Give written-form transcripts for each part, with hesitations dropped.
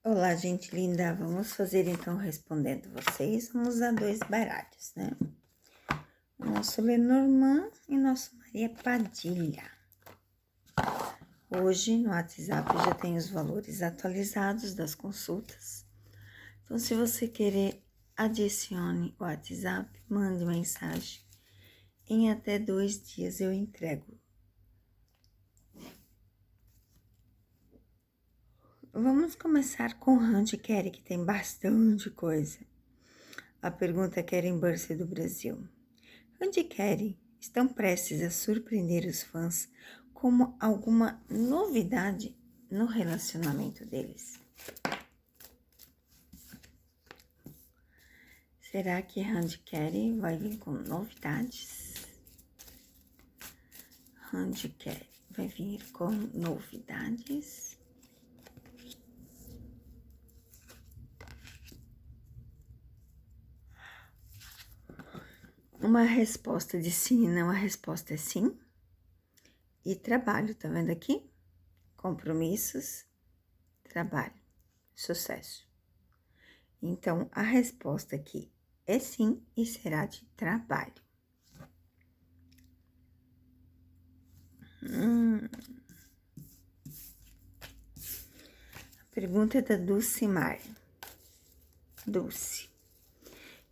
Olá, gente linda. Vamos fazer então respondendo vocês. Vamos usar 2 baralhos, né? O nosso Lenormand e nosso Maria Padilha. Hoje no WhatsApp já tem os valores atualizados das consultas. Então, se você querer, adicione o WhatsApp, mande mensagem. Em até 2 dias eu entrego. Vamos começar com o Handicap, que tem bastante coisa. A pergunta Keren Burse do Brasil. Handicap estão prestes a surpreender os fãs com alguma novidade no relacionamento deles? Será que Handicap vai vir com novidades? Handicap vai vir com novidades? Uma resposta de sim e não, a resposta é sim. E trabalho, tá vendo aqui? Compromissos, trabalho, sucesso. Então, a resposta aqui é sim e será de trabalho. A pergunta é da Dulcimar. Dulce.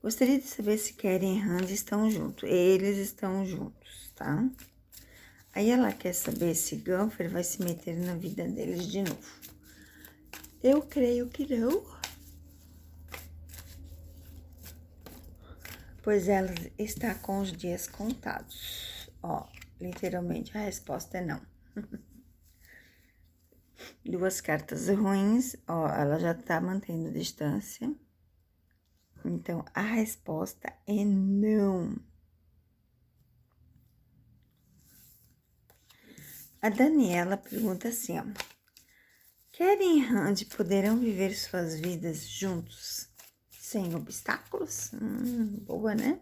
Gostaria de saber se Keren e Randy estão juntos. Eles estão juntos, tá? Aí ela quer saber se Gunther vai se meter na vida deles de novo. Eu creio que não. Pois ela está com os dias contados. Ó, literalmente a resposta é não. 2 cartas ruins, ó, ela já tá mantendo distância. Então, a resposta é não. A Daniela pergunta assim, ó. Keren e Randy poderão viver suas vidas juntos, sem obstáculos? Boa, né?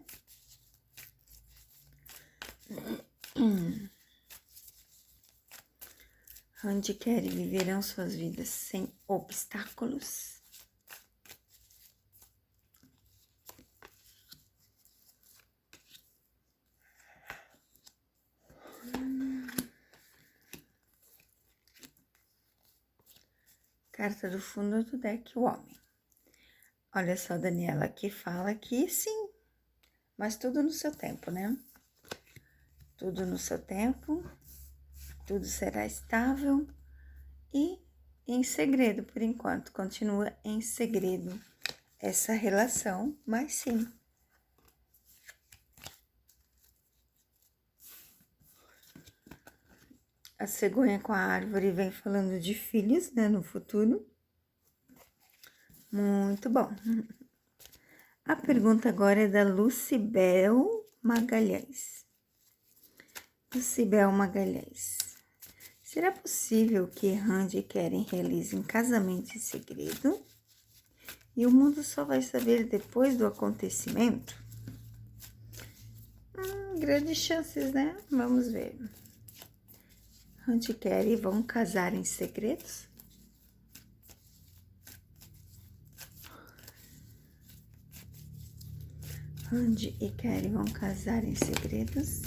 Randy e Keren viverão suas vidas sem obstáculos? Carta do fundo do deck, o homem. Olha só, Daniela, aqui fala que sim, mas tudo no seu tempo, né? Tudo no seu tempo, tudo será estável e em segredo, por enquanto. Continua em segredo essa relação, mas sim. A cegonha com a árvore vem falando de filhos, né, no futuro. Muito bom. A pergunta agora é da Lucibel Magalhães. Lucibel Magalhães. Será possível que Randy e Keren realizem casamento em segredo? E o mundo só vai saber depois do acontecimento? Grandes chances, né? Vamos ver. Randy e Keren vão casar em segredos? Randy e Keren vão casar em segredos?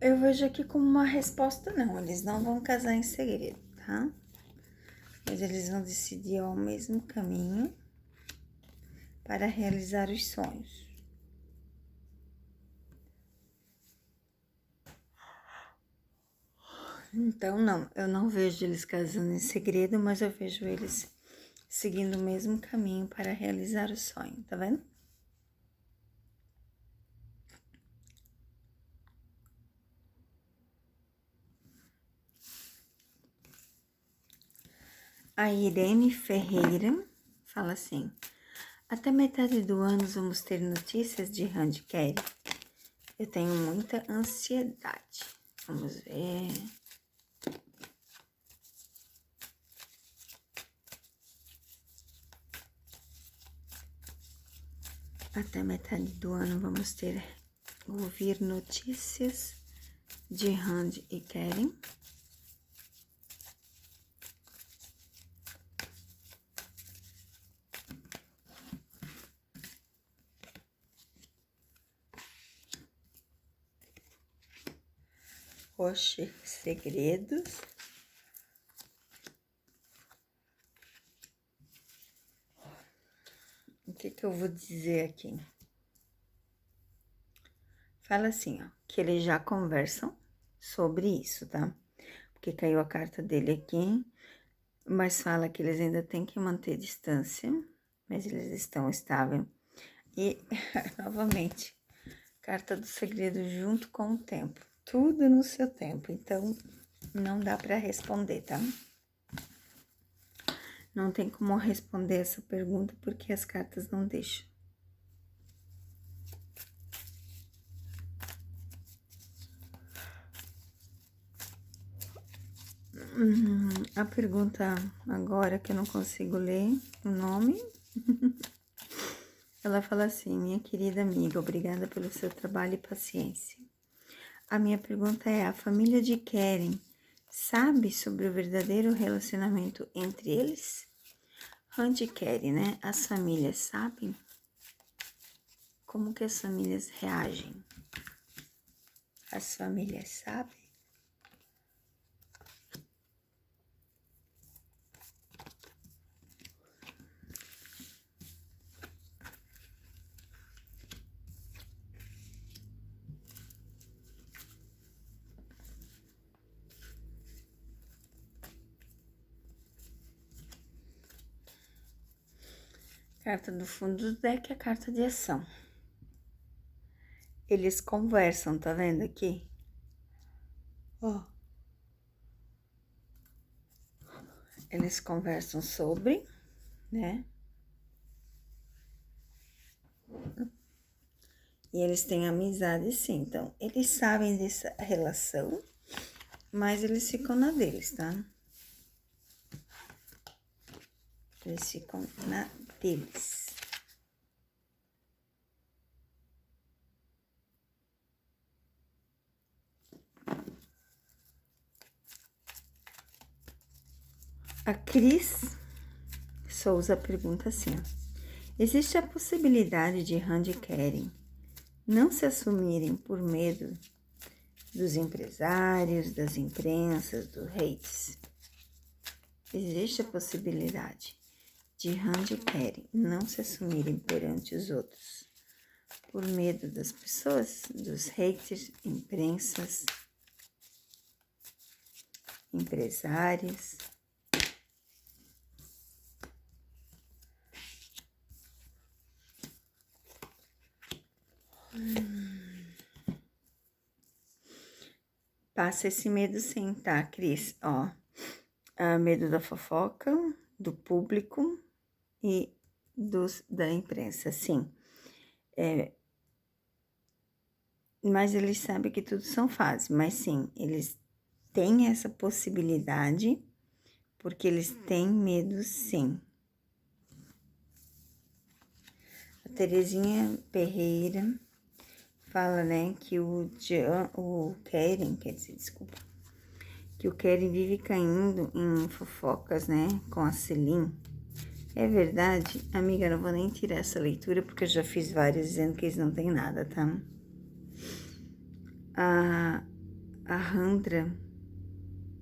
Eu vejo aqui como uma resposta não, eles não vão casar em segredo, tá? Mas eles vão decidir ao mesmo caminho para realizar os sonhos. Então, não, eu não vejo eles casando em segredo, mas eu vejo eles seguindo o mesmo caminho para realizar o sonho, tá vendo? A Irene Ferreira fala assim: até metade do ano vamos ter notícias de Randy Keren. Eu tenho muita ansiedade. Vamos ver. Até metade do ano vamos ouvir notícias de Randy e Keren. Oxe, segredos. O que eu vou dizer aqui? Fala assim, ó, que eles já conversam sobre isso, tá? Porque caiu a carta dele aqui, mas fala que eles ainda têm que manter distância, mas eles estão estáveis. E, novamente, carta do segredo junto com o tempo. Tudo no seu tempo, então não dá para responder, tá? Não tem como responder essa pergunta porque as cartas não deixam. A pergunta agora que eu não consigo ler o nome. Ela fala assim: minha querida amiga, obrigada pelo seu trabalho e paciência. A minha pergunta é: a família de Keren sabe sobre o verdadeiro relacionamento entre eles? Randy e Keren, né? As famílias sabem? Como que as famílias reagem? As famílias sabem? Carta do fundo do deck é a carta de ação. Eles conversam, tá vendo aqui? Ó. Eles conversam sobre, né? E eles têm amizade, sim. Então, eles sabem dessa relação, mas eles ficam na deles, tá? Eles ficam na deles. A Cris Souza pergunta assim, ó. Existe a possibilidade de Randy e Keren não se assumirem por medo dos empresários, das imprensas, dos hates? Existe a possibilidade de Randy e Keren não se assumirem perante os outros por medo das pessoas, dos haters, imprensas, empresários. Passa esse medo sim, tá, Cris? Ó, medo da fofoca, do público e da imprensa, sim. Mas eles sabem que tudo são fases, mas sim, eles têm essa possibilidade, porque eles têm medo, sim. A Terezinha Ferreira fala, né, que o Keren, quer dizer, desculpa, que o Keren vive caindo em fofocas, né, com a Celine. É verdade? Amiga, não vou nem tirar essa leitura, porque eu já fiz várias dizendo que eles não têm nada, tá? A Randra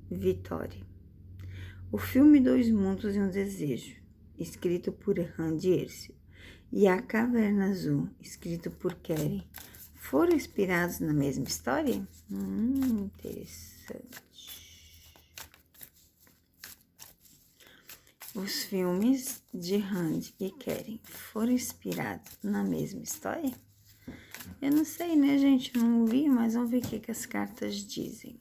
Vitória. O filme Dois Mundos e um Desejo, escrito por Randy Ercio, e A Caverna Azul, escrito por Keren, foram inspirados na mesma história? Interessante. Os filmes de Randy e Keren foram inspirados na mesma história? Eu não sei, né, gente? Eu não vi, mas vamos ver o que as cartas dizem.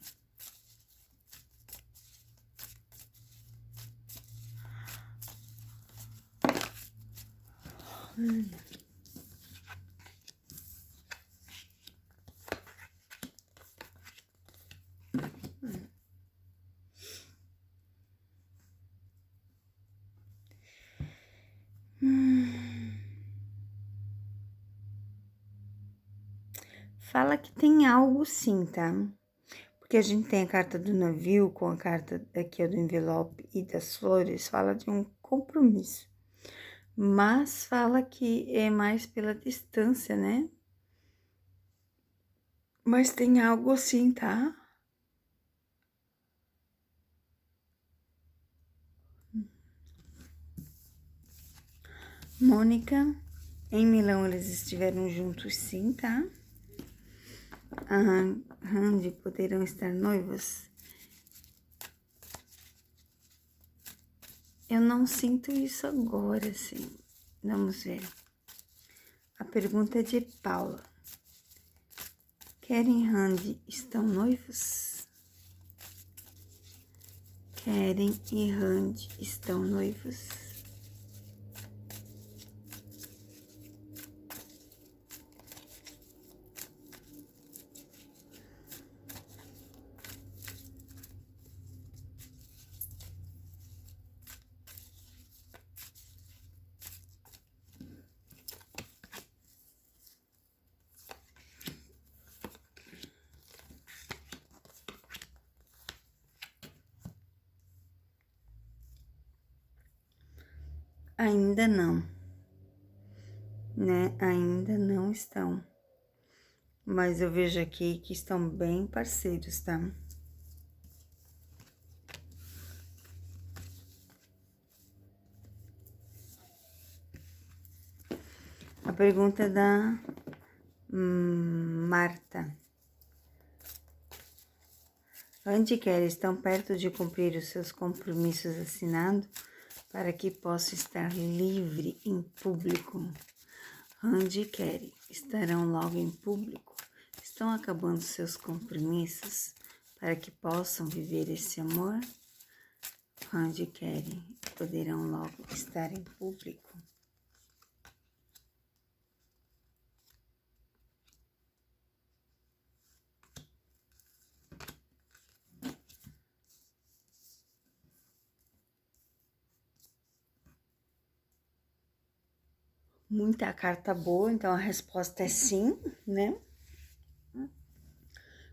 Fala que tem algo sim, tá? Porque a gente tem a carta do navio com a carta aqui do envelope e das flores, fala de um compromisso. Mas fala que é mais pela distância, né? Mas tem algo assim, tá? Mônica, em Milão eles estiveram juntos sim, tá? A Randy poderão estar noivos. Eu não sinto isso agora, assim. Vamos ver. A pergunta é de Paula. Karen e Randy estão noivos? Karen e Randy estão noivos? Ainda não, né? Ainda não estão. Mas eu vejo aqui que estão bem parceiros, tá? A pergunta é da Marta. Randy e Kelly estão perto de cumprir os seus compromissos assinados para que possa estar livre em público. Randy e Kelly estarão logo em público. Estão acabando seus compromissos para que possam viver esse amor. Randy e Kelly poderão logo estar em público. Muita carta boa, então a resposta é sim, né?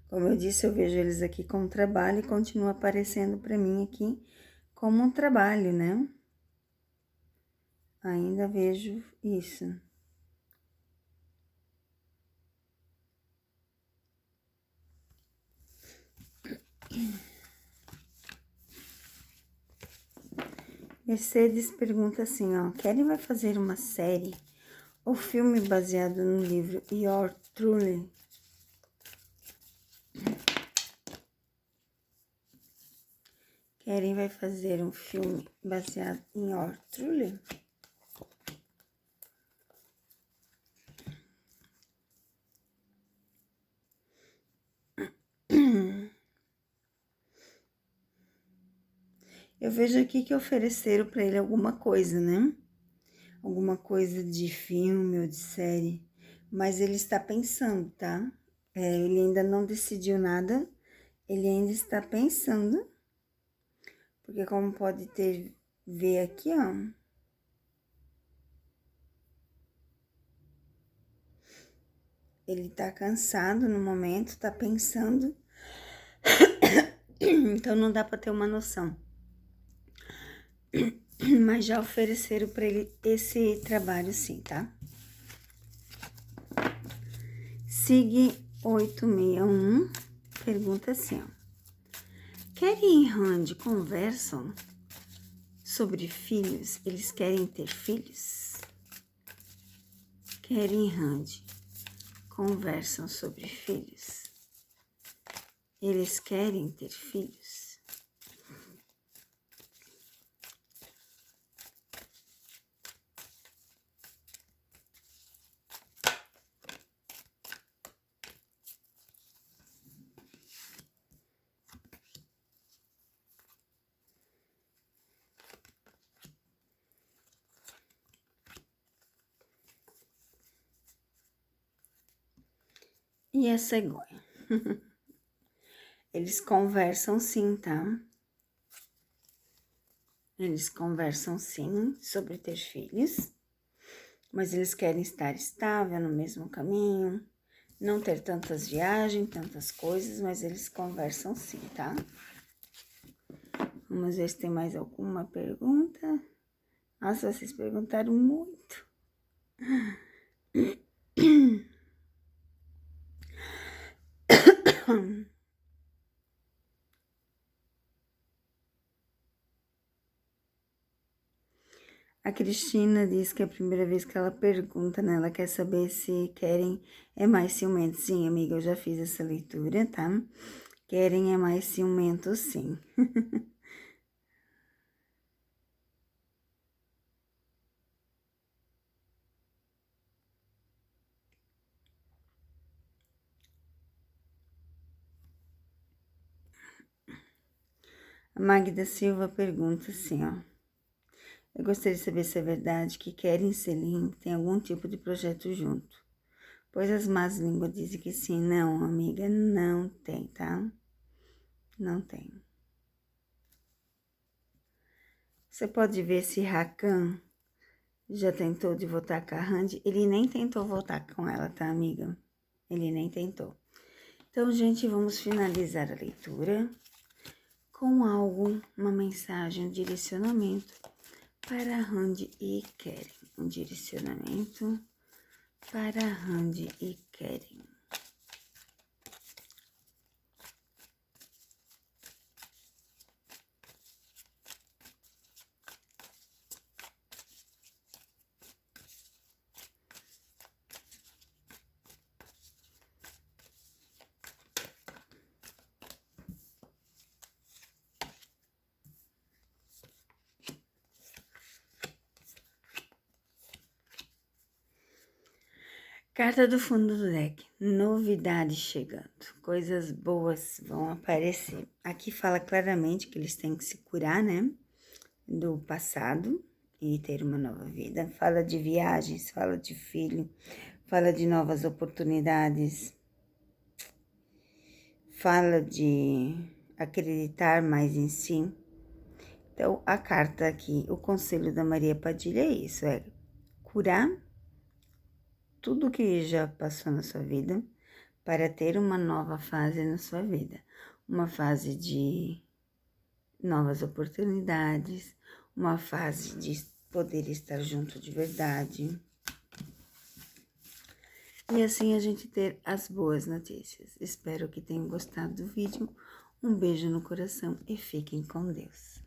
Como eu disse, eu vejo eles aqui como trabalho e continua aparecendo para mim aqui como um trabalho, né? Ainda vejo isso. Mercedes pergunta assim, ó, Kelly vai fazer uma série ou filme baseado no livro Your Truly? Kelly vai fazer um filme baseado em Your Truly? Eu vejo aqui que ofereceram para ele alguma coisa, né? Alguma coisa de filme ou de série. Mas ele está pensando, tá? Ele ainda não decidiu nada. Ele ainda está pensando. Porque como pode ver aqui, ó. Ele tá cansado no momento, tá pensando. Então não dá para ter uma noção. Mas já ofereceram para ele esse trabalho sim, tá? Sig 861 pergunta assim, ó. Kelly e Randy conversam sobre filhos? Eles querem ter filhos? Kelly e Randy conversam sobre filhos? Eles querem ter filhos? E a cegonha? Eles conversam sim, tá? Eles conversam sim sobre ter filhos, mas eles querem estar estável no mesmo caminho, não ter tantas viagens, tantas coisas, mas eles conversam sim, tá? Vamos ver se tem mais alguma pergunta. Nossa, vocês perguntaram muito. A Cristina diz que é a primeira vez que ela pergunta, né? Ela quer saber se Keren é mais ciumento. Sim, amiga, eu já fiz essa leitura, tá? Keren é mais ciumento, sim. A Magda Silva pergunta assim, ó. Eu gostaria de saber se é verdade que Keren e Selim têm algum tipo de projeto junto. Pois as más línguas dizem que sim. Não, amiga, não tem, tá? Não tem. Você pode ver se Rakan já tentou de votar com a Randy. Ele nem tentou votar com ela, tá, amiga? Ele nem tentou. Então, gente, vamos finalizar a leitura com algo, uma mensagem, um direcionamento para Randy e Keren. Um direcionamento para Randy e Keren. Carta do fundo do deck. Novidades chegando. Coisas boas vão aparecer. Aqui fala claramente que eles têm que se curar, né? Do passado e ter uma nova vida. Fala de viagens, fala de filho, fala de novas oportunidades. Fala de acreditar mais em si. Então, a carta aqui, o conselho da Maria Padilha é isso, é curar tudo que já passou na sua vida para ter uma nova fase na sua vida. Uma fase de novas oportunidades, uma fase de poder estar junto de verdade. E assim a gente ter as boas notícias. Espero que tenham gostado do vídeo. Um beijo no coração e fiquem com Deus.